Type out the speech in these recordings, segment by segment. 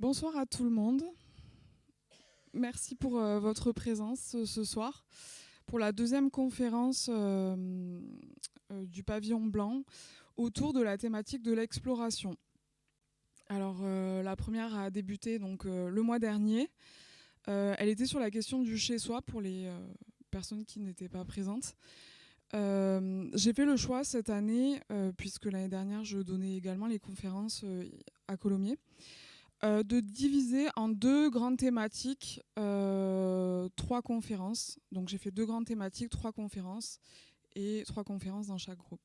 Bonsoir à tout le monde. Merci pour votre présence ce soir pour la deuxième conférence du pavillon blanc autour de la thématique de l'exploration. Alors la première a débuté donc le mois dernier. Elle était sur la question du chez-soi pour les personnes qui n'étaient pas présentes. J'ai fait le choix cette année, puisque l'année dernière je donnais également les conférences à Colomiers, de diviser en deux grandes thématiques, trois conférences. Donc j'ai fait deux grandes thématiques, trois conférences et trois conférences dans chaque groupe.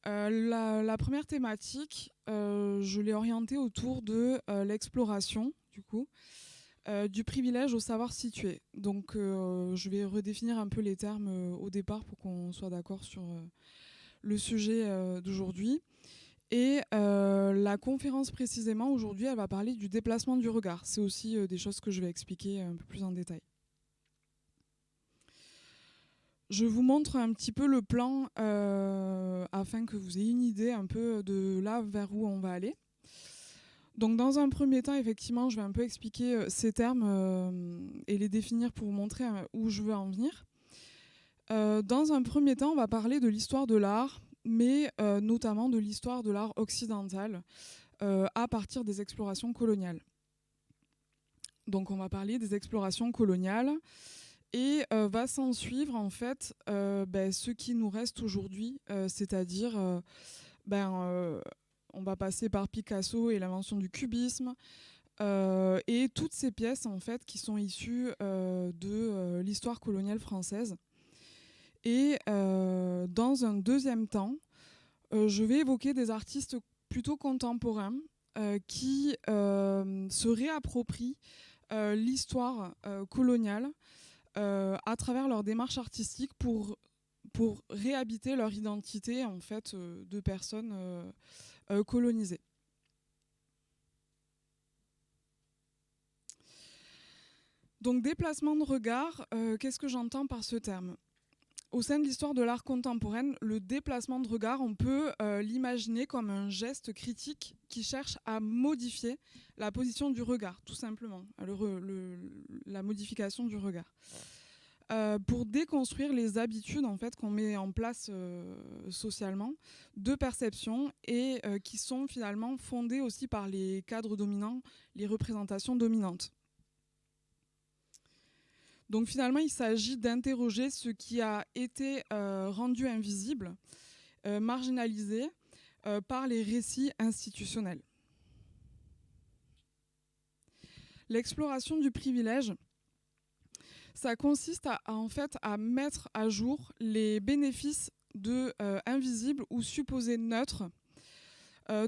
La première thématique, je l'ai orientée autour de l'exploration, du coup, du privilège au savoir situé. Donc je vais redéfinir un peu les termes au départ pour qu'on soit d'accord sur le sujet d'aujourd'hui. Et la conférence précisément aujourd'hui, elle va parler du déplacement du regard. C'est aussi des choses que je vais expliquer un peu plus en détail. Je vous montre un petit peu le plan afin que vous ayez une idée un peu de là vers où on va aller. Donc dans un premier temps, effectivement, je vais un peu expliquer ces termes et les définir pour vous montrer où je veux en venir. Dans un premier temps, on va parler de l'histoire de l'art, mais notamment de l'histoire de l'art occidental à partir des explorations coloniales. Donc on va parler des explorations coloniales et va s'en suivre en fait ce qui nous reste aujourd'hui, c'est-à-dire on va passer par Picasso et l'invention du cubisme et toutes ces pièces en fait qui sont issues de l'histoire coloniale française. Et dans un deuxième temps, je vais évoquer des artistes plutôt contemporains qui se réapproprient l'histoire coloniale à travers leur démarche artistique pour réhabiter leur identité en fait de personnes colonisées. Donc déplacement de regard, qu'est-ce que j'entends par ce terme ? Au sein de l'histoire de l'art contemporaine, le déplacement de regard, on peut l'imaginer comme un geste critique qui cherche à modifier la position du regard, tout simplement, la modification du regard. Pour déconstruire les habitudes en fait, qu'on met en place socialement de perception et qui sont finalement fondées aussi par les cadres dominants, les représentations dominantes. Donc finalement, il s'agit d'interroger ce qui a été rendu invisible, marginalisé par les récits institutionnels. L'exploration du privilège, ça consiste en fait à mettre à jour les bénéfices de invisibles ou supposés neutres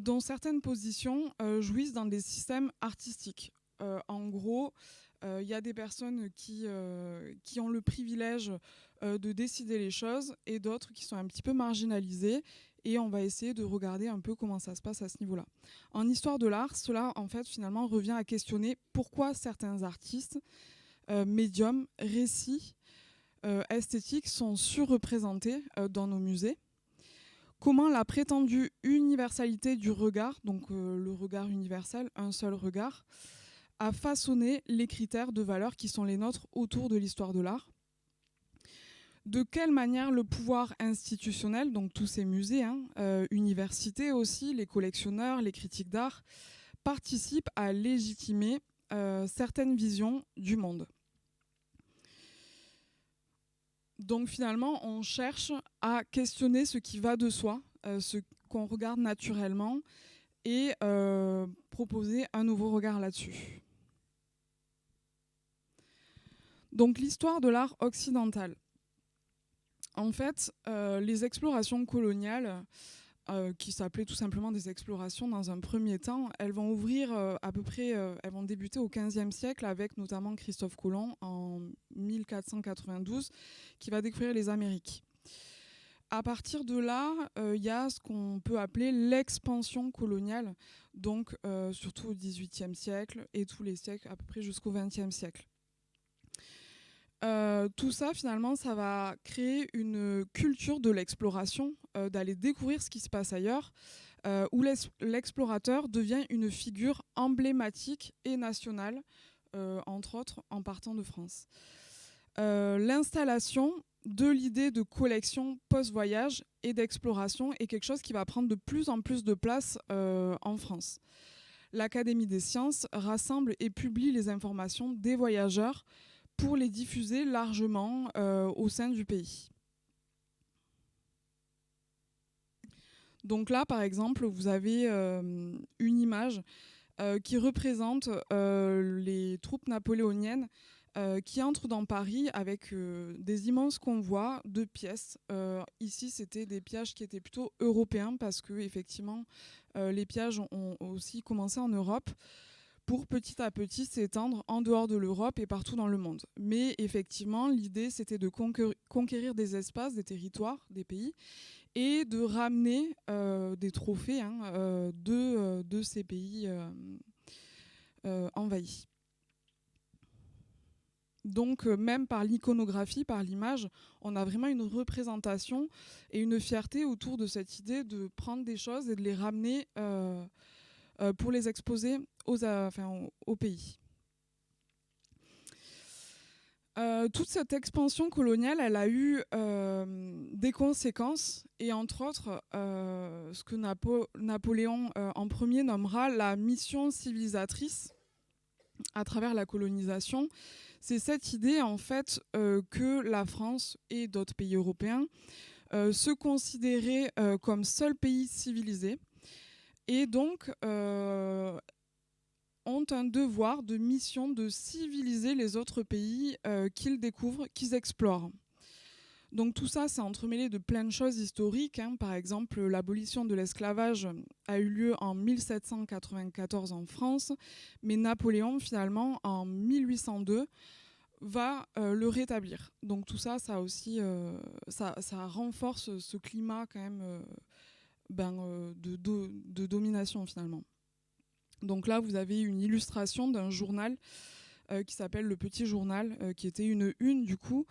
dont certaines positions jouissent dans des systèmes artistiques. En gros, il y a des personnes qui ont le privilège de décider les choses et d'autres qui sont un petit peu marginalisées. Et on va essayer de regarder un peu comment ça se passe à ce niveau-là. En histoire de l'art, cela en fait finalement revient à questionner pourquoi certains artistes, médiums, récits, esthétiques sont surreprésentés dans nos musées. Comment la prétendue universalité du regard, donc le regard universel, un seul regard, a façonné les critères de valeur qui sont les nôtres autour de l'histoire de l'art. De quelle manière le pouvoir institutionnel, donc tous ces musées, universités aussi, les collectionneurs, les critiques d'art, participent à légitimer certaines visions du monde. Donc finalement, on cherche à questionner ce qui va de soi, ce qu'on regarde naturellement, et proposer un nouveau regard là-dessus. Donc l'histoire de l'art occidental. En fait, les explorations coloniales, qui s'appelaient tout simplement des explorations dans un premier temps, elles vont ouvrir à peu près, elles vont débuter au XVe siècle avec notamment Christophe Colomb en 1492 qui va découvrir les Amériques. À partir de là, il y a ce qu'on peut appeler l'expansion coloniale, donc surtout au XVIIIe siècle et tous les siècles à peu près jusqu'au XXe siècle. Tout ça, finalement, ça va créer une culture de l'exploration, d'aller découvrir ce qui se passe ailleurs, où l'explorateur devient une figure emblématique et nationale, entre autres en partant de France. L'installation de l'idée de collection post-voyage et d'exploration est quelque chose qui va prendre de plus en plus de place en France. L'Académie des sciences rassemble et publie les informations des voyageurs pour les diffuser largement au sein du pays. Donc là, par exemple, vous avez une image qui représente les troupes napoléoniennes qui entrent dans Paris avec des immenses convois de pièces. Ici, c'était des pillages qui étaient plutôt européens parce que effectivement, les pillages ont aussi commencé en Europe pour petit à petit s'étendre en dehors de l'Europe et partout dans le monde. Mais effectivement, l'idée, c'était de conquérir des espaces, des territoires, des pays, et de ramener des trophées de ces pays envahis. Donc même par l'iconographie, par l'image, on a vraiment une représentation et une fierté autour de cette idée de prendre des choses et de les ramener pour les exposer au pays. Toute cette expansion coloniale, elle a eu des conséquences, et entre autres, ce que Napoléon en premier nommera la mission civilisatrice à travers la colonisation. C'est cette idée en fait que la France et d'autres pays européens se considéraient comme seul pays civilisé, et donc ont un devoir de mission de civiliser les autres pays qu'ils découvrent, qu'ils explorent. Donc tout ça, c'est entremêlé de plein de choses historiques. Par exemple, l'abolition de l'esclavage a eu lieu en 1794 en France, mais Napoléon, finalement, en 1802, va le rétablir. Donc tout ça, ça aussi, ça renforce ce climat quand même de domination, finalement. Donc là, vous avez une illustration d'un journal qui s'appelle Le Petit Journal, qui était une du coup,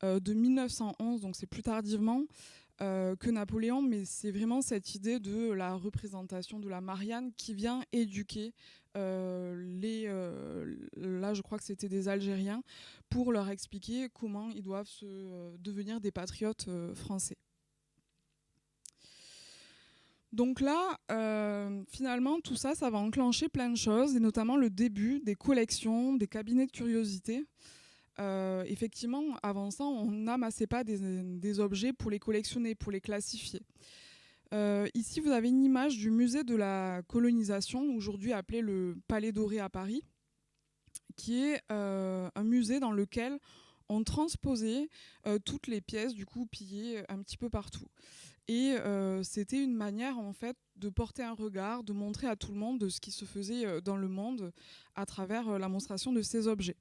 de 1911, donc c'est plus tardivement que Napoléon, mais c'est vraiment cette idée de la représentation de la Marianne qui vient éduquer là je crois que c'était des Algériens, pour leur expliquer comment ils doivent devenir des patriotes français. Donc là, finalement, tout ça, ça va enclencher plein de choses, et notamment le début des collections, des cabinets de curiosité. Effectivement, avant ça, on n'amassait pas des objets pour les collectionner, pour les classifier. Ici, vous avez une image du musée de la colonisation, aujourd'hui appelé le Palais Doré à Paris, qui est un musée dans lequel on transposait toutes les pièces du coup pillées un petit peu partout. Et c'était une manière en fait de porter un regard, de montrer à tout le monde de ce qui se faisait dans le monde à travers la monstration de ces objets.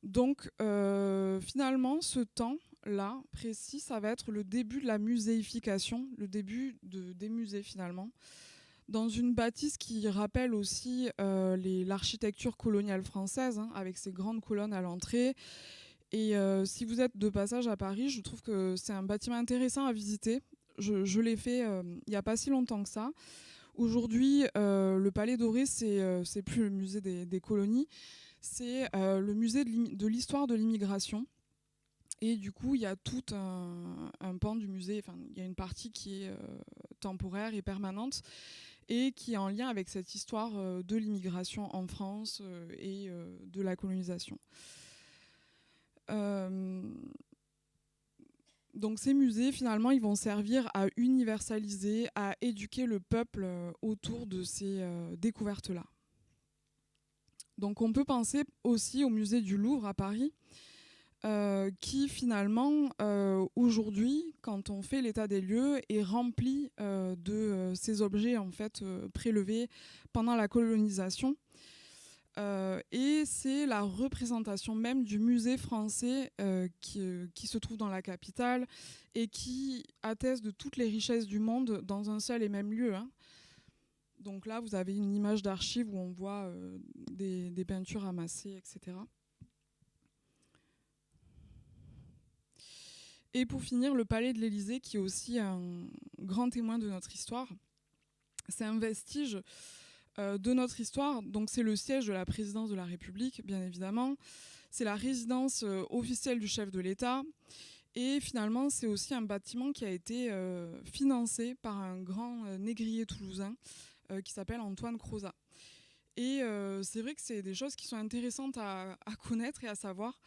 Donc finalement, ce temps-là précis, ça va être le début de la muséification, le début des musées finalement, dans une bâtisse qui rappelle aussi l'architecture coloniale française, avec ses grandes colonnes à l'entrée. Et si vous êtes de passage à Paris, je trouve que c'est un bâtiment intéressant à visiter. Je l'ai fait il n'y a pas si longtemps que ça. Aujourd'hui, le Palais Doré, c'est plus le musée des colonies, c'est le musée de l'histoire de l'immigration. Et du coup, il y a tout un pan du musée, il y a une partie qui est temporaire et permanente, et qui est en lien avec cette histoire de l'immigration en France et de la colonisation. Donc ces musées, finalement, ils vont servir à universaliser, à éduquer le peuple autour de ces découvertes-là. Donc on peut penser aussi au musée du Louvre à Paris, qui finalement, aujourd'hui, quand on fait l'état des lieux, est rempli de ces objets en fait, prélevés pendant la colonisation. Et c'est la représentation même du musée français qui se trouve dans la capitale et qui atteste de toutes les richesses du monde dans un seul et même lieu. Donc là, vous avez une image d'archive où on voit des peintures amassées, etc. Et pour finir, le palais de l'Élysée, qui est aussi un grand témoin de notre histoire. C'est un vestige de notre histoire. Donc c'est le siège de la présidence de la République, bien évidemment. C'est la résidence officielle du chef de l'État. Et finalement, c'est aussi un bâtiment qui a été financé par un grand négrier toulousain qui s'appelle Antoine Crozat. Et c'est vrai que c'est des choses qui sont intéressantes à connaître et à savoir.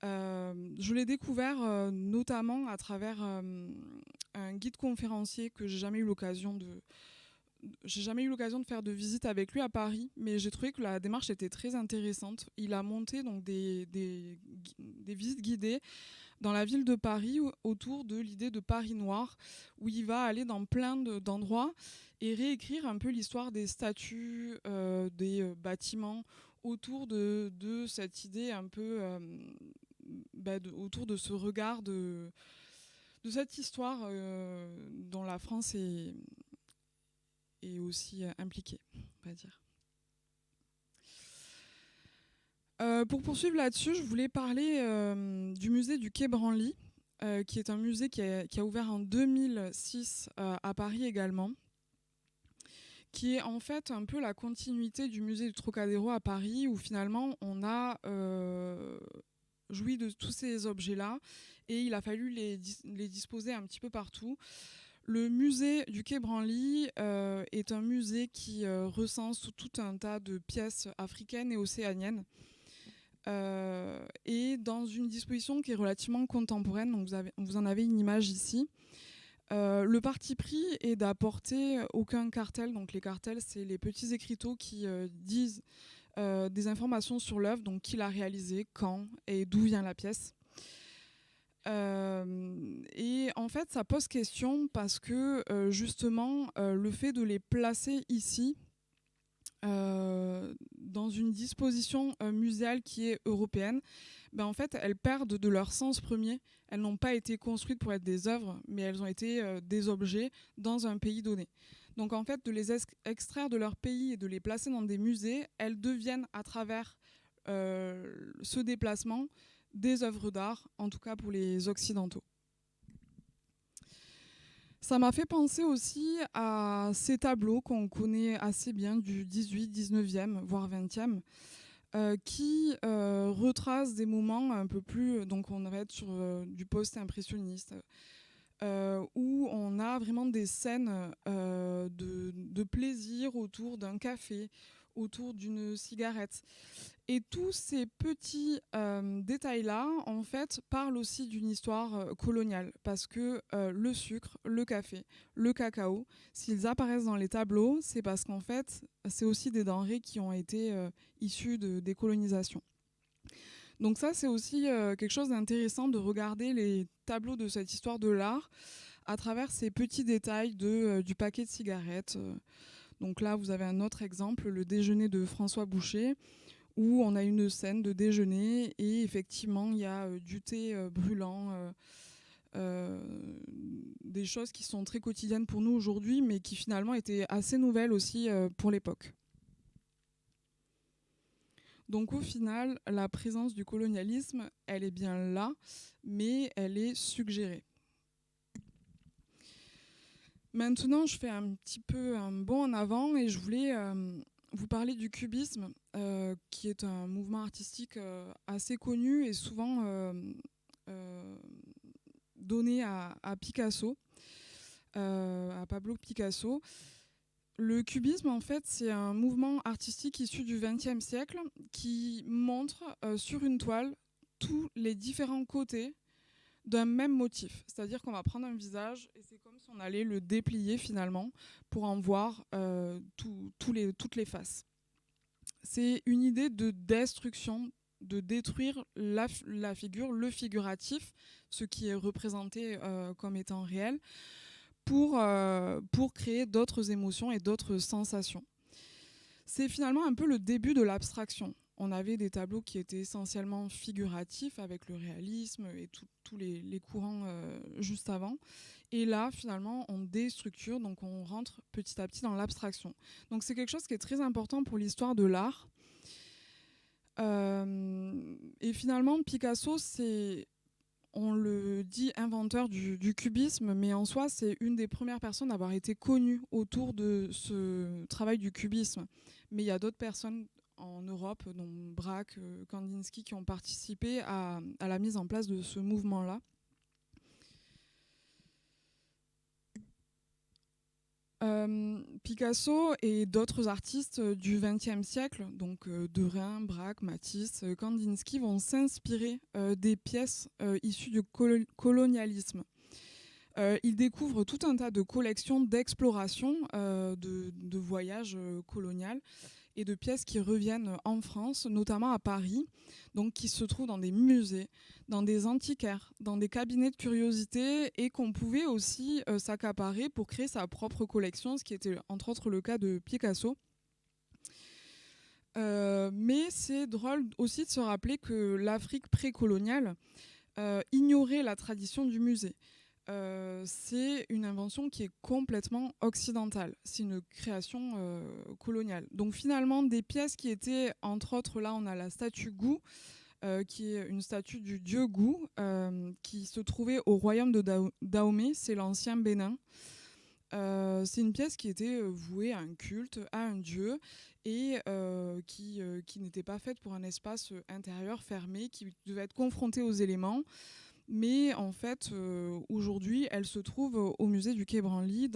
Je l'ai découvert notamment à travers un guide conférencier que j'ai jamais eu l'occasion de faire de visite avec lui à Paris, mais j'ai trouvé que la démarche était très intéressante. Il a monté donc des visites guidées dans la ville de Paris autour de l'idée de Paris noir, où il va aller dans plein d'endroits et réécrire un peu l'histoire des statues, des bâtiments autour de cette idée un peu autour de ce regard de cette histoire dont la France est aussi impliquée, on va dire. Pour poursuivre là-dessus, je voulais parler du musée du Quai Branly, qui est un musée qui a ouvert en 2006 à Paris également, qui est en fait un peu la continuité du musée du Trocadéro à Paris, où finalement on a joui de tous ces objets-là et il a fallu les disposer un petit peu partout. Le musée du Quai Branly est un musée qui recense tout un tas de pièces africaines et océaniennes. Et dans une disposition qui est relativement contemporaine, donc vous en avez une image ici. Le parti pris est d'apporter aucun cartel. Donc les cartels, c'est les petits écriteaux qui disent des informations sur l'œuvre, donc qui l'a réalisé, quand et d'où vient la pièce. Et en fait, ça pose question parce que justement, le fait de les placer ici, dans une disposition muséale qui est européenne, en fait, elles perdent de leur sens premier. Elles n'ont pas été construites pour être des œuvres, mais elles ont été des objets dans un pays donné. Donc en fait, de les extraire de leur pays et de les placer dans des musées, elles deviennent, à travers ce déplacement, des œuvres d'art, en tout cas pour les Occidentaux. Ça m'a fait penser aussi à ces tableaux qu'on connaît assez bien du 18, 19e, voire 20e, qui retracent des moments un peu plus... Donc on va être sur du post-impressionniste, où on a vraiment des scènes de plaisir autour d'un café, autour d'une cigarette. Et tous ces petits détails-là, en fait, parlent aussi d'une histoire coloniale. Parce que le sucre, le café, le cacao, s'ils apparaissent dans les tableaux, c'est parce qu'en fait, c'est aussi des denrées qui ont été issues des colonisations. Donc ça, c'est aussi quelque chose d'intéressant de regarder les tableaux de cette histoire de l'art à travers ces petits détails du paquet de cigarettes. Donc là, vous avez un autre exemple, le déjeuner de François Boucher, où on a une scène de déjeuner et effectivement, il y a du thé brûlant, des choses qui sont très quotidiennes pour nous aujourd'hui, mais qui finalement étaient assez nouvelles aussi pour l'époque. Donc au final, la présence du colonialisme, elle est bien là, mais elle est suggérée. Maintenant, je fais un petit peu un bond en avant et je voulais vous parler du cubisme, qui est un mouvement artistique assez connu et souvent donné à Picasso, à Pablo Picasso. Le cubisme, en fait, c'est un mouvement artistique issu du XXe siècle qui montre sur une toile tous les différents côtés d'un même motif. C'est-à-dire qu'on va prendre un visage et c'est comme si on allait le déplier finalement pour en voir toutes les faces. C'est une idée de destruction, de détruire la figure, le figuratif, ce qui est représenté comme étant réel, pour créer d'autres émotions et d'autres sensations. C'est finalement un peu le début de l'abstraction. On avait des tableaux qui étaient essentiellement figuratifs avec le réalisme et tous les courants juste avant. Et là, finalement, on déstructure, donc on rentre petit à petit dans l'abstraction. Donc c'est quelque chose qui est très important pour l'histoire de l'art. Et finalement, Picasso, c'est on le dit inventeur du cubisme, mais en soi, c'est une des premières personnes à avoir été connue autour de ce travail du cubisme. Mais il y a d'autres personnes en Europe, dont Braque, Kandinsky, qui ont participé à la mise en place de ce mouvement-là. Picasso et d'autres artistes du XXe siècle, donc Derain, Braque, Matisse, Kandinsky, vont s'inspirer des pièces issues du colonialisme. Ils découvrent tout un tas de collections d'exploration, de voyages coloniales et de pièces qui reviennent en France, notamment à Paris, donc qui se trouvent dans des musées, dans des antiquaires, dans des cabinets de curiosités, et qu'on pouvait aussi s'accaparer pour créer sa propre collection, ce qui était entre autres le cas de Picasso. Mais c'est drôle aussi de se rappeler que l'Afrique précoloniale ignorait la tradition du musée. C'est une invention qui est complètement occidentale. C'est une création coloniale. Donc finalement, des pièces qui étaient, entre autres, là on a la statue Gou, qui est une statue du dieu Gou, qui se trouvait au royaume de Dahomey, c'est l'ancien Bénin. C'est une pièce qui était vouée à un culte, à un dieu, et qui n'était pas faite pour un espace intérieur fermé, qui devait être confronté aux éléments. Mais en fait, aujourd'hui, elle se trouve au musée du Quai Branly,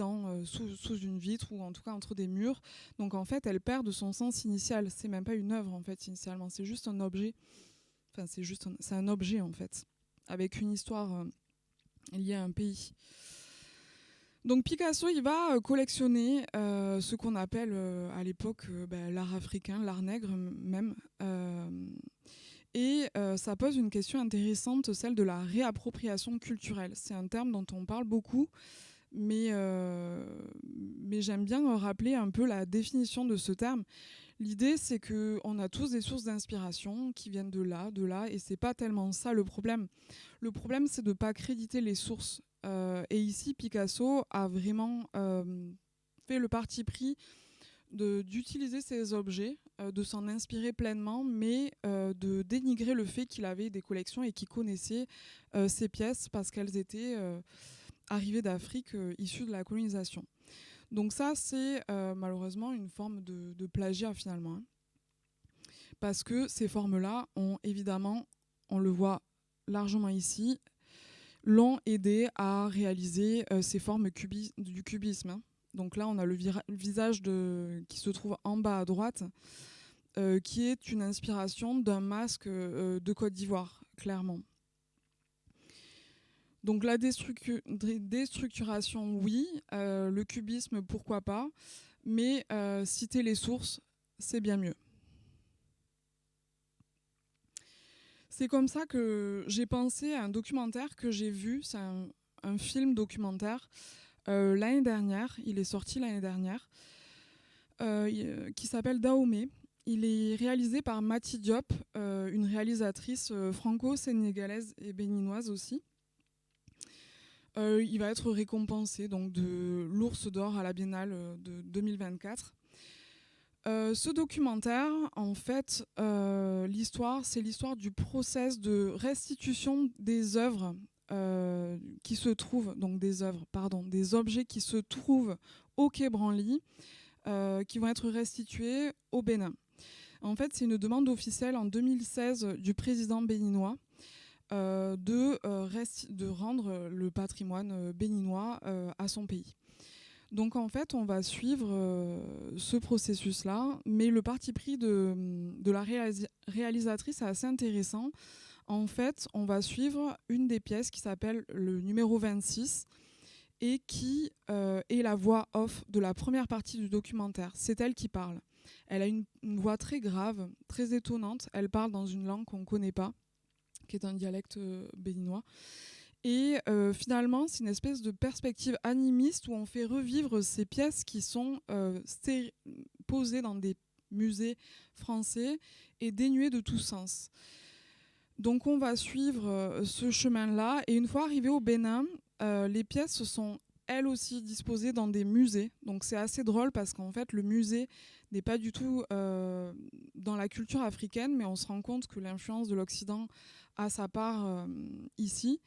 sous une vitre, ou en tout cas entre des murs. Donc en fait, elle perd de son sens initial. C'est même pas une œuvre en fait initialement, c'est juste un objet. Enfin, c'est un objet en fait, avec une histoire liée à un pays. Donc Picasso, il va collectionner ce qu'on appelle à l'époque l'art africain, l'art nègre même. Et ça pose une question intéressante, celle de la réappropriation culturelle. C'est un terme dont on parle beaucoup, mais j'aime bien rappeler un peu la définition de ce terme. L'idée, c'est qu'on a tous des sources d'inspiration qui viennent de là, et c'est pas tellement ça le problème. Le problème, c'est de ne pas créditer les sources. Et ici, Picasso a vraiment fait le parti pris d'utiliser ces objets, de s'en inspirer pleinement, mais de dénigrer le fait qu'il avait des collections et qu'il connaissait ces pièces parce qu'elles étaient arrivées d'Afrique issues de la colonisation. Donc ça, c'est malheureusement une forme de plagiat finalement. Parce que ces formes-là ont évidemment, on le voit largement ici, l'ont aidé à réaliser ces formes du cubisme. Donc là, on a le visage qui se trouve en bas à droite, qui est une inspiration d'un masque de Côte d'Ivoire, clairement. Donc la déstructuration, oui. Le cubisme, pourquoi pas. Mais citer les sources, c'est bien mieux. C'est comme ça que j'ai pensé à un documentaire que j'ai vu. C'est un film documentaire l'année dernière. Il est sorti l'année dernière. Qui s'appelle Dahomey. Il est réalisé par Mati Diop, une réalisatrice franco-sénégalaise et béninoise aussi. Il va être récompensé donc, de l'Ours d'Or à la Biennale de 2024. Ce documentaire, en fait, c'est l'histoire du process de restitution des œuvres qui se trouvent, donc des objets qui se trouvent au Quai Branly, qui vont être restitués au Bénin. En fait, c'est une demande officielle en 2016 du président béninois de rendre le patrimoine béninois à son pays. Donc en fait, on va suivre ce processus-là, mais le parti pris de la réalisatrice est assez intéressant. En fait, on va suivre une des pièces qui s'appelle le numéro 26 et qui est la voix off de la première partie du documentaire. C'est elle qui parle. Elle a une voix très grave, très étonnante. Elle parle dans une langue qu'on ne connaît pas, qui est un dialecte béninois. Et finalement, c'est une espèce de perspective animiste où on fait revivre ces pièces qui sont posées dans des musées français et dénuées de tout sens. Donc on va suivre ce chemin-là. Et une fois arrivé au Bénin, les pièces sont elle aussi disposée dans des musées. Donc c'est assez drôle parce qu'en fait le musée n'est pas du tout dans la culture africaine, mais on se rend compte que l'influence de l'Occident a sa part ici.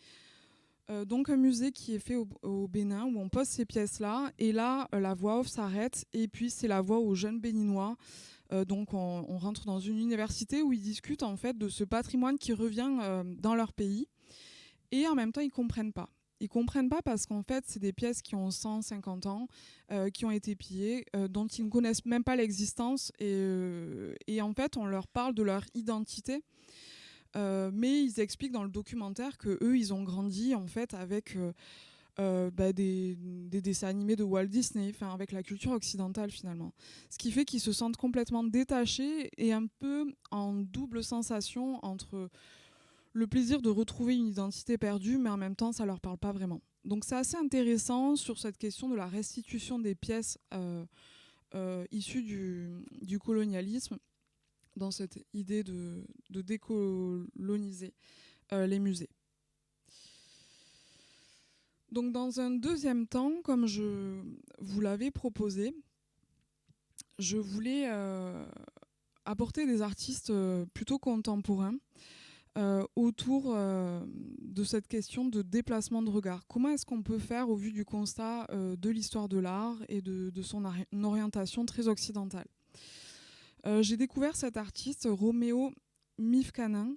Donc un musée qui est fait au Bénin où on pose ces pièces-là, et là la voix off s'arrête et puis c'est la voix aux jeunes béninois. Donc on rentre dans une université où ils discutent en fait de ce patrimoine qui revient dans leur pays, et en même temps ils comprennent pas. Ils comprennent pas parce qu'en fait c'est des pièces qui ont 150 ans, qui ont été pillées, dont ils ne connaissent même pas l'existence, et en fait on leur parle de leur identité. Mais ils expliquent dans le documentaire que eux ils ont grandi en fait avec des dessins animés de Walt Disney, avec la culture occidentale finalement. Ce qui fait qu'ils se sentent complètement détachés et un peu en double sensation entre le plaisir de retrouver une identité perdue, mais en même temps ça leur parle pas vraiment. Donc c'est assez intéressant sur cette question de la restitution des pièces issues du colonialisme, dans cette idée de décoloniser les musées. Donc dans un deuxième temps, comme je vous l'avais proposé, je voulais apporter des artistes plutôt contemporains autour de cette question de déplacement de regard. Comment est-ce qu'on peut faire au vu du constat de l'histoire de l'art et de son orientation très occidentale. J'ai découvert cet artiste, Roméo Mifkanin,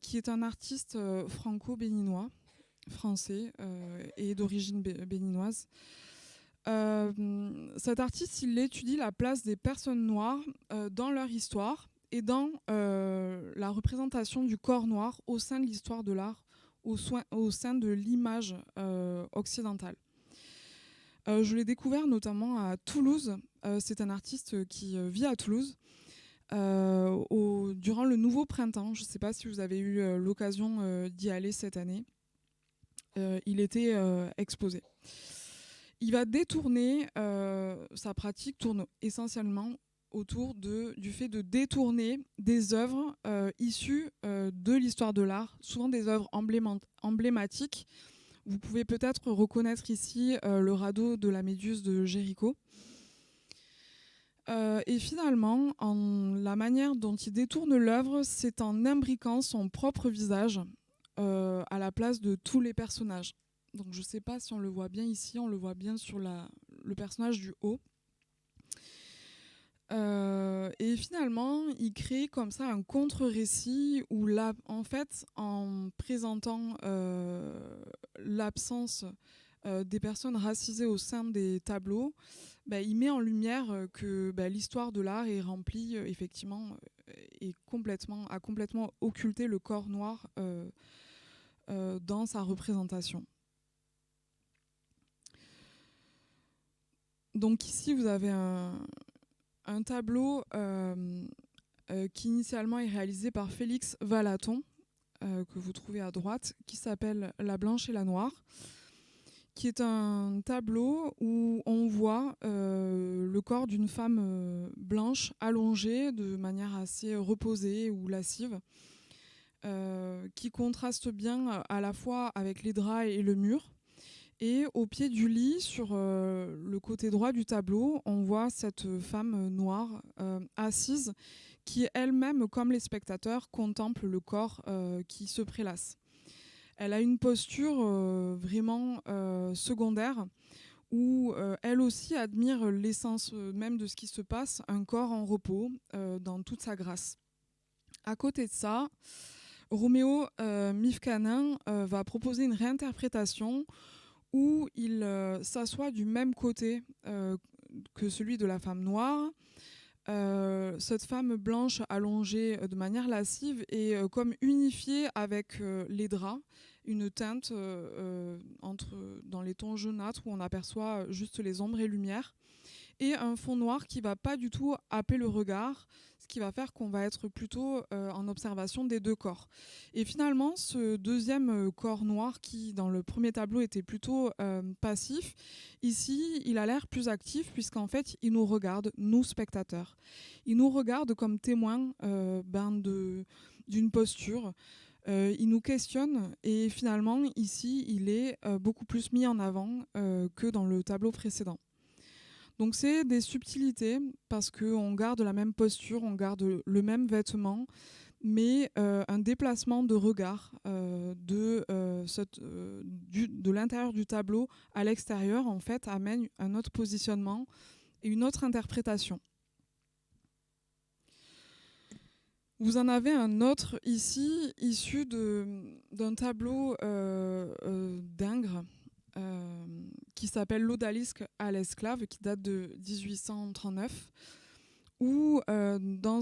qui est un artiste franco-béninois, français et d'origine béninoise. Cet artiste, il étudie la place des personnes noires dans leur histoire et dans la représentation du corps noir au sein de l'histoire de l'art, au sein de l'image occidentale. Je l'ai découvert notamment à Toulouse. C'est un artiste qui vit à Toulouse durant le nouveau printemps. Je ne sais pas si vous avez eu l'occasion d'y aller cette année. Il était exposé. Il va détourner, sa pratique tourne essentiellement autour du fait de détourner des œuvres issues de l'histoire de l'art, souvent des œuvres emblématiques. Vous pouvez peut-être reconnaître ici le radeau de la Méduse de Géricault. Et finalement, la manière dont il détourne l'œuvre, c'est en imbriquant son propre visage à la place de tous les personnages. Donc je ne sais pas si on le voit bien ici, on le voit bien sur le personnage du haut. Et finalement, il crée comme ça un contre-récit où là, en fait, en présentant l'absence des personnes racisées au sein des tableaux, il met en lumière que l'histoire de l'art est remplie, effectivement, a complètement occulté le corps noir dans sa représentation. Donc ici, vous avez un tableau qui initialement est réalisé par Félix Valaton, que vous trouvez à droite, qui s'appelle La Blanche et la Noire, qui est un tableau où on voit le corps d'une femme blanche allongée de manière assez reposée ou lascive, qui contraste bien à la fois avec les draps et le mur. Et au pied du lit, sur le côté droit du tableau, on voit cette femme noire assise qui elle-même, comme les spectateurs, contemple le corps qui se prélasse. Elle a une posture vraiment secondaire où elle aussi admire l'essence même de ce qui se passe, un corps en repos dans toute sa grâce. À côté de ça, Roméo Mifkanin va proposer une réinterprétation où il s'assoit du même côté que celui de la femme noire. Cette femme blanche allongée de manière lascive est comme unifiée avec les draps, une teinte dans les tons jaunâtres où on aperçoit juste les ombres et lumières, et un fond noir qui ne va pas du tout happer le regard, ce qui va faire qu'on va être plutôt en observation des deux corps. Et finalement, ce deuxième corps noir qui, dans le premier tableau, était plutôt passif, ici, il a l'air plus actif puisqu'en fait, il nous regarde, nous, spectateurs. Il nous regarde comme témoins d'une posture, Il nous questionne et finalement, ici, il est beaucoup plus mis en avant que dans le tableau précédent. Donc c'est des subtilités parce qu'on garde la même posture, on garde le même vêtement, mais un déplacement de regard de l'intérieur du tableau à l'extérieur en fait amène un autre positionnement et une autre interprétation. Vous en avez un autre ici, issu d'un tableau d'Ingres qui s'appelle L'Odalisque à l'esclave, qui date de 1839, où dans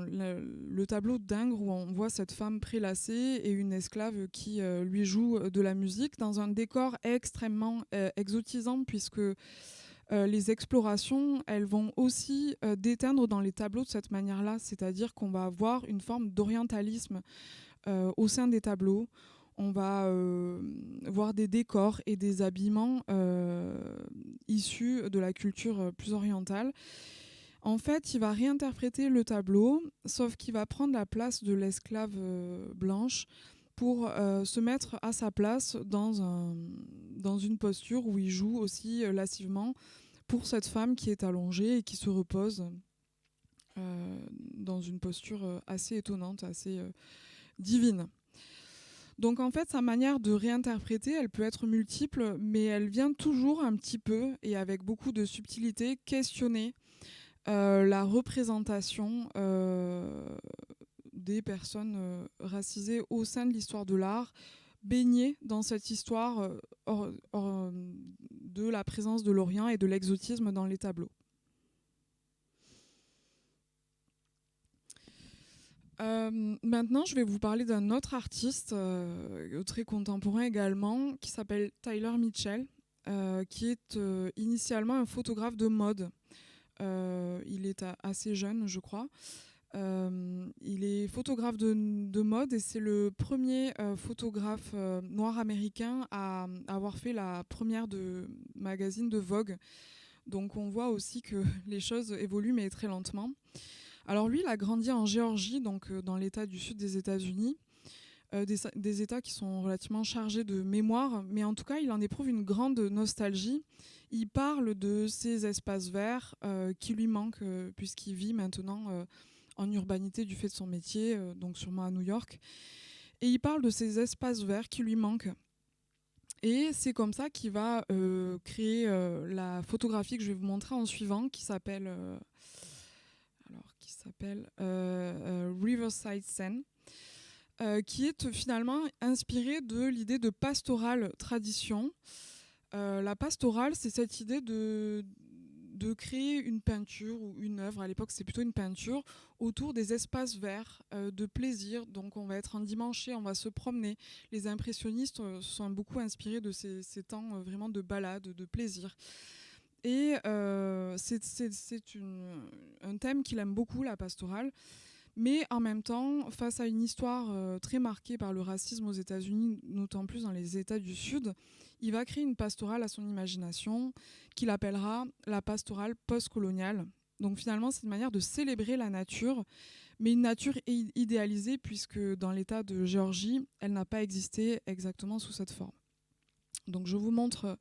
le tableau d'Ingres, où on voit cette femme prélassée et une esclave qui lui joue de la musique, dans un décor extrêmement exotisant, puisque les explorations, elles vont aussi déteindre dans les tableaux de cette manière-là, c'est-à-dire qu'on va avoir une forme d'orientalisme au sein des tableaux. On va voir des décors et des habillements issus de la culture plus orientale. En fait, il va réinterpréter le tableau, sauf qu'il va prendre la place de l'esclave blanche pour se mettre à sa place dans une posture où il joue aussi lascivement pour cette femme qui est allongée et qui se repose dans une posture assez étonnante, assez divine. Donc en fait, sa manière de réinterpréter, elle peut être multiple, mais elle vient toujours un petit peu, et avec beaucoup de subtilité, questionner la représentation des personnes racisées au sein de l'histoire de l'art, baignées dans cette histoire de la présence de l'Orient et de l'exotisme dans les tableaux. Maintenant, je vais vous parler d'un autre artiste très contemporain également, qui s'appelle Tyler Mitchell, qui est initialement un photographe de mode. Il est assez jeune, je crois. Il est photographe de mode et c'est le premier photographe noir américain à avoir fait la première de magazine de Vogue. Donc on voit aussi que les choses évoluent, mais très lentement. Alors lui, il a grandi en Géorgie, donc dans l'état du sud des États-Unis, des États qui sont relativement chargés de mémoire, mais en tout cas, il en éprouve une grande nostalgie. Il parle de ces espaces verts qui lui manquent, puisqu'il vit maintenant en urbanité du fait de son métier, donc sûrement à New York. Et il parle de ces espaces verts qui lui manquent. Et c'est comme ça qu'il va créer la photographie que je vais vous montrer en suivant, qui s'appelle Riverside Scene, qui est finalement inspirée de l'idée de pastorale tradition. La pastorale, c'est cette idée de créer une peinture ou une œuvre, à l'époque c'est plutôt une peinture, autour des espaces verts de plaisir. Donc on va être endimanché, on va se promener. Les impressionnistes se sont beaucoup inspirés de ces temps vraiment de balade, de plaisir. Et c'est un thème qu'il aime beaucoup, la pastorale. Mais en même temps, face à une histoire très marquée par le racisme aux États-Unis, d'autant plus dans les États du Sud, il va créer une pastorale à son imagination qu'il appellera la pastorale post-coloniale. Donc finalement, c'est une manière de célébrer la nature, mais une nature idéalisée, puisque dans l'État de Géorgie, elle n'a pas existé exactement sous cette forme. Donc je vous montre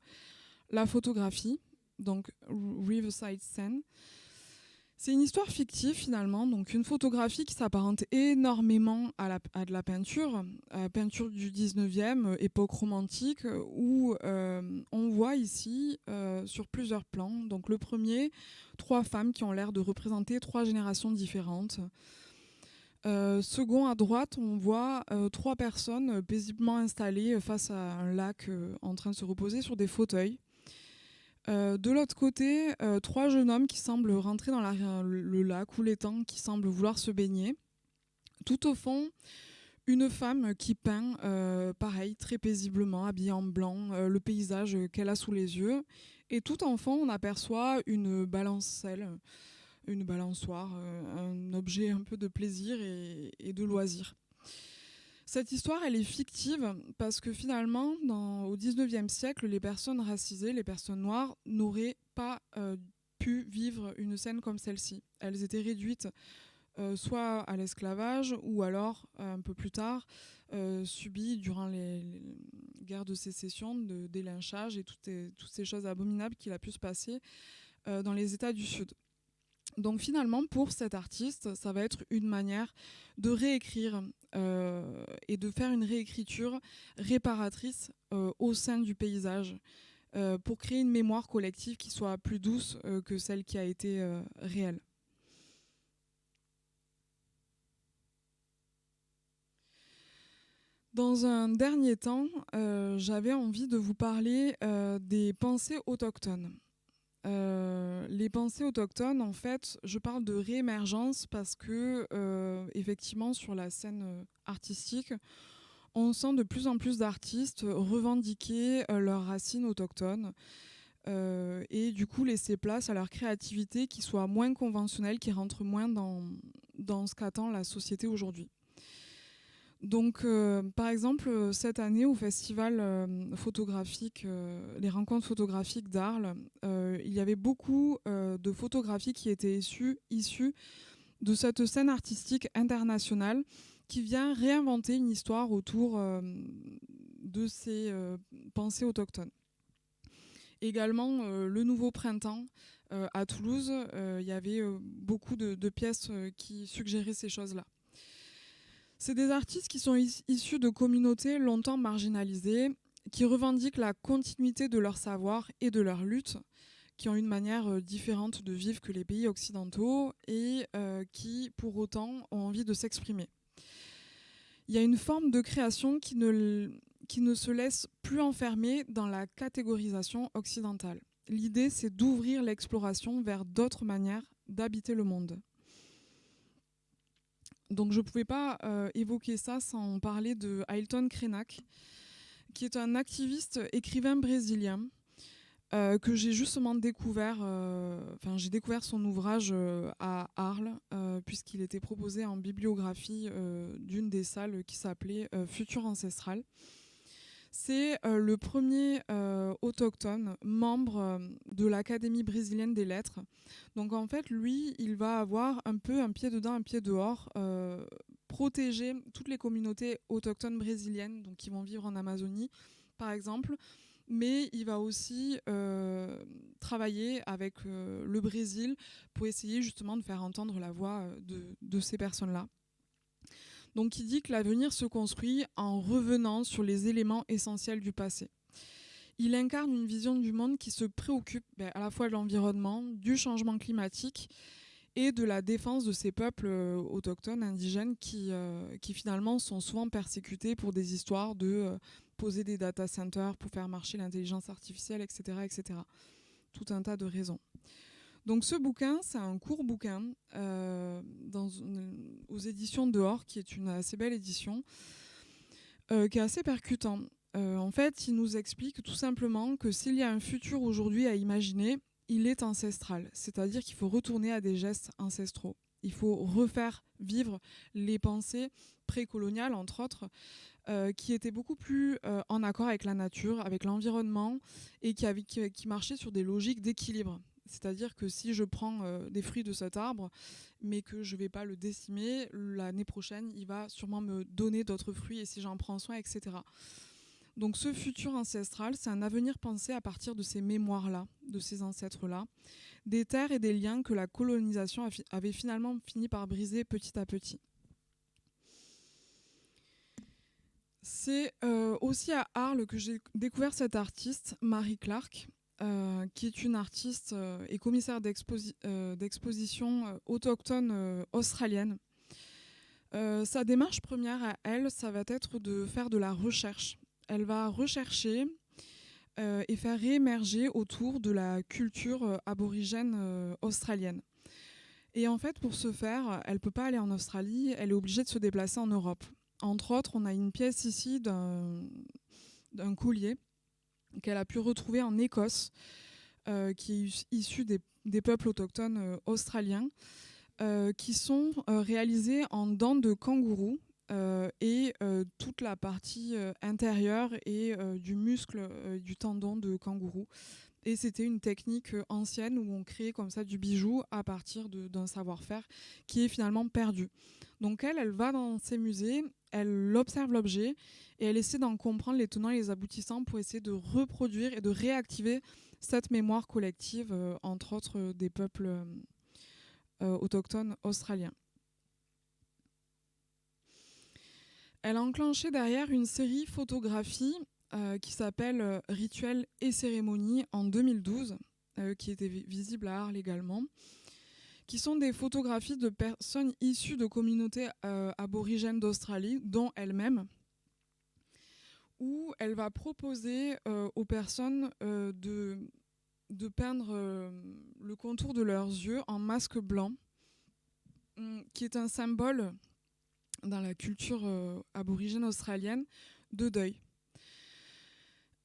la photographie, donc Riverside Scene. C'est une histoire fictive finalement, donc une photographie qui s'apparente énormément à de la peinture, peinture du 19e, époque romantique, où on voit ici sur plusieurs plans. Donc le premier, 3 femmes qui ont l'air de représenter 3 générations différentes. Second, à droite, on voit 3 personnes paisiblement installées face à un lac en train de se reposer sur des fauteuils. De l'autre côté, 3 jeunes hommes qui semblent rentrer dans le lac ou l'étang, qui semblent vouloir se baigner. Tout au fond, une femme qui peint, pareil, très paisiblement, habillée en blanc, le paysage qu'elle a sous les yeux. Et tout en fond, on aperçoit une balancelle, une balançoire, un objet un peu de plaisir et de loisir. Cette histoire, elle est fictive parce que finalement, au XIXe siècle, les personnes racisées, les personnes noires, n'auraient pas pu vivre une scène comme celle-ci. Elles étaient réduites soit à l'esclavage ou alors, un peu plus tard, subis durant les guerres de sécession, des lynchages et toutes ces choses abominables qu'il a pu se passer dans les États du Sud. Donc finalement, pour cet artiste, ça va être une manière de réécrire et de faire une réécriture réparatrice au sein du paysage pour créer une mémoire collective qui soit plus douce que celle qui a été réelle. Dans un dernier temps, j'avais envie de vous parler des pensées autochtones. Les pensées autochtones, en fait, je parle de réémergence parce que, effectivement, sur la scène artistique, on sent de plus en plus d'artistes revendiquer leurs racines autochtones et du coup laisser place à leur créativité qui soit moins conventionnelle, qui rentre moins dans ce qu'attend la société aujourd'hui. Donc, par exemple, cette année, au festival photographique, les rencontres photographiques d'Arles, il y avait beaucoup de photographies qui étaient issues de cette scène artistique internationale qui vient réinventer une histoire autour de ces pensées autochtones. Également, le nouveau printemps à Toulouse, il y avait beaucoup de pièces qui suggéraient ces choses-là. C'est des artistes qui sont issus de communautés longtemps marginalisées, qui revendiquent la continuité de leur savoir et de leur lutte, qui ont une manière différente de vivre que les pays occidentaux et qui, pour autant, ont envie de s'exprimer. Il y a une forme de création qui ne se laisse plus enfermer dans la catégorisation occidentale. L'idée, c'est d'ouvrir l'exploration vers d'autres manières d'habiter le monde. Donc je ne pouvais pas évoquer ça sans parler de Ailton Krenak, qui est un activiste écrivain brésilien que j'ai justement découvert. J'ai découvert son ouvrage à Arles, puisqu'il était proposé en bibliographie d'une des salles qui s'appelait Futur Ancestral. C'est le premier autochtone membre de l'Académie brésilienne des lettres. Donc en fait, lui, il va avoir un peu un pied dedans, un pied dehors, protéger toutes les communautés autochtones brésiliennes donc, qui vont vivre en Amazonie, par exemple. Mais il va aussi travailler avec le Brésil pour essayer justement de faire entendre la voix de ces personnes-là. Donc il dit que l'avenir se construit en revenant sur les éléments essentiels du passé. Il incarne une vision du monde qui se préoccupe à la fois de l'environnement, du changement climatique et de la défense de ces peuples autochtones, indigènes, qui finalement sont souvent persécutés pour des histoires de poser des data centers pour faire marcher l'intelligence artificielle, etc., etc. Tout un tas de raisons. Donc ce bouquin, c'est un court bouquin aux éditions Dehors, qui est une assez belle édition, qui est assez percutant. En fait, il nous explique tout simplement que s'il y a un futur aujourd'hui à imaginer, il est ancestral. C'est-à-dire qu'il faut retourner à des gestes ancestraux. Il faut refaire vivre les pensées précoloniales, entre autres, qui étaient beaucoup plus en accord avec la nature, avec l'environnement, et qui marchaient sur des logiques d'équilibre. C'est-à-dire que si je prends des fruits de cet arbre, mais que je ne vais pas le décimer, l'année prochaine, il va sûrement me donner d'autres fruits, et si j'en prends soin, etc. Donc ce futur ancestral, c'est un avenir pensé à partir de ces mémoires-là, de ces ancêtres-là, des terres et des liens que la colonisation avait finalement fini par briser petit à petit. C'est aussi à Arles que j'ai découvert cette artiste, Marie Clark, qui est une artiste et commissaire d'exposition autochtone australienne. Sa démarche première à elle, ça va être de faire de la recherche. Elle va rechercher et faire réémerger autour de la culture aborigène australienne. Et en fait, pour ce faire, elle ne peut pas aller en Australie, elle est obligée de se déplacer en Europe. Entre autres, on a une pièce ici d'un collier qu'elle a pu retrouver en Écosse, qui est issu des peuples autochtones australiens, qui sont réalisés en dents de kangourou et toute la partie intérieure et du muscle du tendon de kangourou. Et c'était une technique ancienne où on créait comme ça du bijou à partir d'un savoir-faire qui est finalement perdu. Donc elle va dans ces musées, elle observe l'objet et elle essaie d'en comprendre les tenants et les aboutissants pour essayer de reproduire et de réactiver cette mémoire collective, entre autres des peuples autochtones australiens. Elle a enclenché derrière une série photographie qui s'appelle Rituels et cérémonies en 2012, qui était visible à Arles également, qui sont des photographies de personnes issues de communautés aborigènes d'Australie, dont elle-même, où elle va proposer aux personnes de peindre le contour de leurs yeux en masque blanc, qui est un symbole dans la culture aborigène australienne de deuil.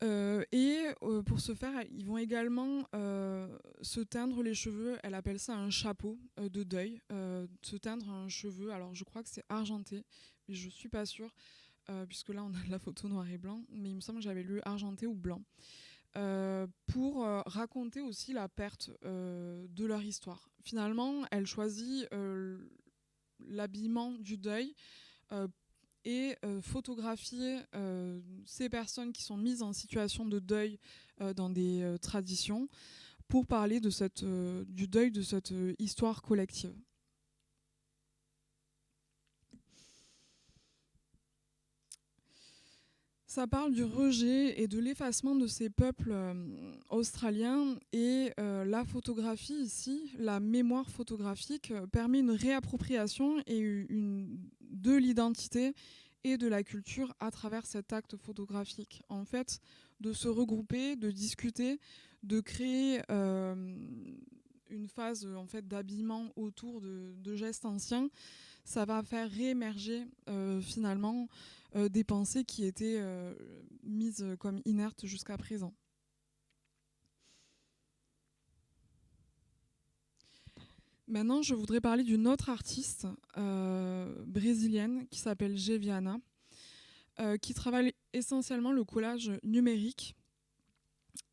Pour ce faire, ils vont également se teindre les cheveux. Elle appelle ça un chapeau de deuil. Se teindre un cheveu, alors je crois que c'est argenté, mais je ne suis pas sûre, puisque là on a la photo noir et blanc, mais il me semble que j'avais lu argenté ou blanc. Pour raconter aussi la perte de leur histoire. Finalement, elle choisit l'habillement du deuil et photographier ces personnes qui sont mises en situation de deuil dans des traditions pour parler de du deuil de cette histoire collective. Ça parle du rejet et de l'effacement de ces peuples australiens et la photographie ici, la mémoire photographique, permet une réappropriation et de l'identité et de la culture à travers cet acte photographique. En fait, de se regrouper, de discuter, de créer une phase en fait, d'habillement autour de gestes anciens, ça va faire réémerger finalement des pensées qui étaient mises comme inertes jusqu'à présent. Maintenant, je voudrais parler d'une autre artiste brésilienne qui s'appelle Geviana, qui travaille essentiellement le collage numérique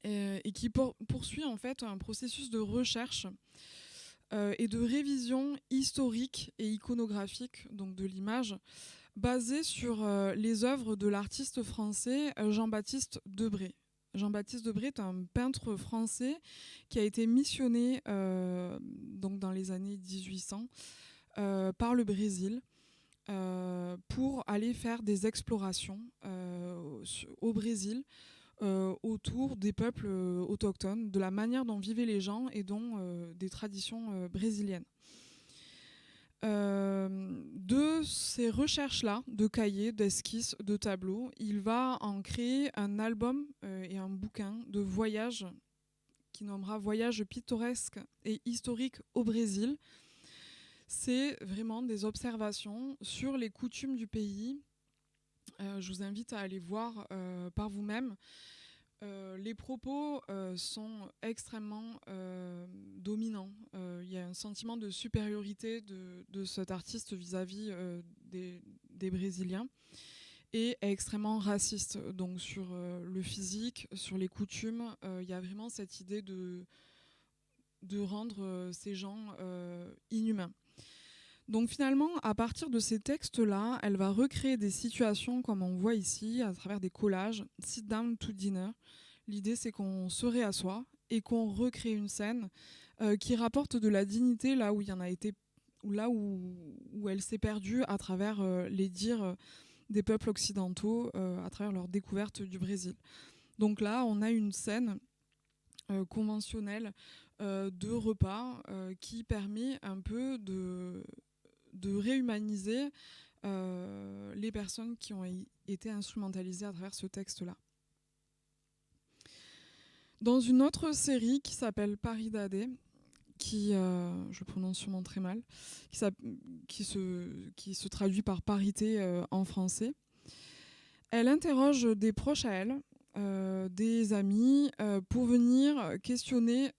et qui poursuit en fait un processus de recherche et de révision historique et iconographique donc de l'image, basé sur les œuvres de l'artiste français Jean-Baptiste Debré. Jean-Baptiste Debré est un peintre français qui a été missionné donc dans les années 1800 par le Brésil pour aller faire des explorations au Brésil autour des peuples autochtones, de la manière dont vivaient les gens et dont des traditions brésiliennes. De ces recherches-là, de cahiers, d'esquisses, de tableaux, il va en créer un album et un bouquin de voyages qui nommera Voyages pittoresques et historiques au Brésil. C'est vraiment des observations sur les coutumes du pays. Je vous invite à aller voir par vous-même. Les propos sont extrêmement dominants. Il y a un sentiment de supériorité de cet artiste vis-à-vis des Brésiliens et est extrêmement raciste. Donc sur le physique, sur les coutumes, il y a vraiment cette idée de rendre ces gens inhumains. Donc finalement, à partir de ces textes-là, elle va recréer des situations comme on voit ici, à travers des collages, sit down to dinner. L'idée, c'est qu'on se réassoit et qu'on recrée une scène qui rapporte de la dignité là où il y en a été, ou là où elle s'est perdue à travers les dires des peuples occidentaux, à travers leur découverte du Brésil. Donc là, on a une scène conventionnelle de repas qui permet un peu de réhumaniser les personnes qui ont été instrumentalisées à travers ce texte-là. Dans une autre série qui s'appelle Paridade, qui, je prononce sûrement très mal, qui se traduit par parité en français, elle interroge des proches à elle, des amis, pour venir questionner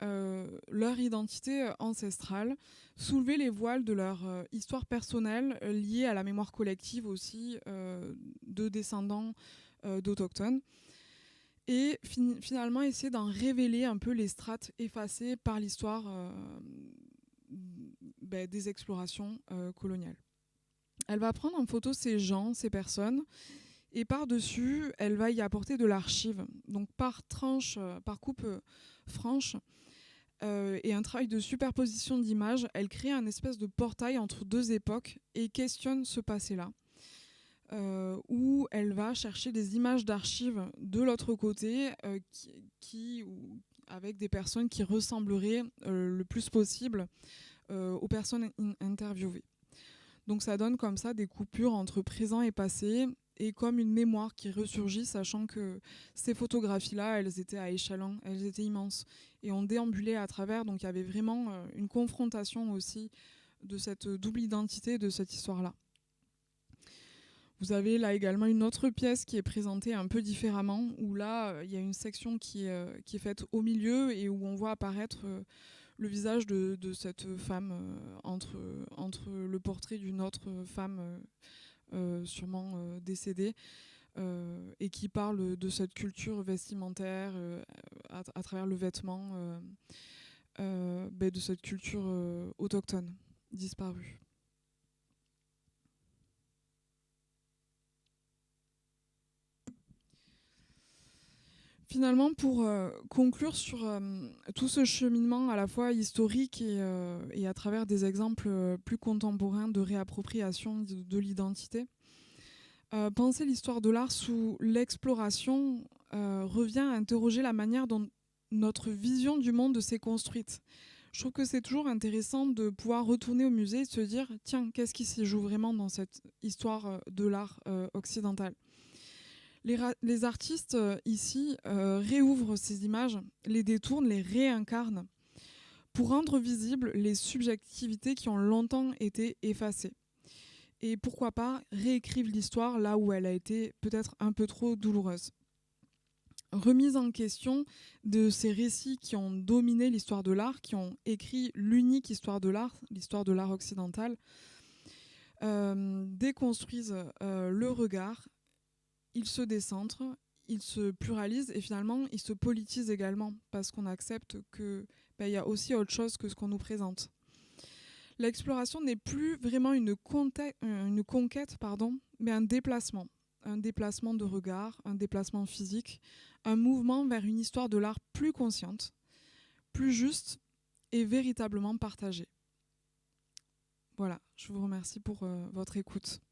leur identité ancestrale, soulever les voiles de leur histoire personnelle liée à la mémoire collective aussi de descendants d'autochtones. et finalement essayer d'en révéler un peu les strates effacées par l'histoire des explorations coloniales. Elle va prendre en photo ces gens, ces personnes, et par-dessus, elle va y apporter de l'archive. Donc par tranche, par coupe franche, et un travail de superposition d'images, elle crée un espèce de portail entre deux époques et questionne ce passé-là. Où elle va chercher des images d'archives de l'autre côté avec des personnes qui ressembleraient le plus possible aux personnes interviewées. Donc ça donne comme ça des coupures entre présent et passé et comme une mémoire qui ressurgit, sachant que ces photographies-là, elles étaient à échelon, elles étaient immenses et on déambulait à travers, donc il y avait vraiment une confrontation aussi de cette double identité, de cette histoire-là. Vous avez là également une autre pièce qui est présentée un peu différemment, où là, il y a une section qui est faite au milieu et où on voit apparaître le visage de cette femme entre le portrait d'une autre femme sûrement décédée et qui parle de cette culture vestimentaire à travers le vêtement de cette culture autochtone disparue. Finalement, pour conclure sur tout ce cheminement à la fois historique et à travers des exemples plus contemporains de réappropriation de l'identité, penser l'histoire de l'art sous l'exploration revient à interroger la manière dont notre vision du monde s'est construite. Je trouve que c'est toujours intéressant de pouvoir retourner au musée et se dire « Tiens, qu'est-ce qui s'y joue vraiment dans cette histoire de l'art occidental ?» Les artistes ici réouvrent ces images, les détournent, les réincarnent pour rendre visibles les subjectivités qui ont longtemps été effacées. Et pourquoi pas réécrivent l'histoire là où elle a été peut-être un peu trop douloureuse. Remise en question de ces récits qui ont dominé l'histoire de l'art, qui ont écrit l'unique histoire de l'art occidental, déconstruisent le regard. Ils se décentrent, ils se pluralisent et finalement ils se politisent également parce qu'on accepte qu'il y a aussi autre chose que ce qu'on nous présente. L'exploration n'est plus vraiment une conquête, mais un déplacement de regard, un déplacement physique, un mouvement vers une histoire de l'art plus consciente, plus juste et véritablement partagée. Voilà, je vous remercie pour votre écoute.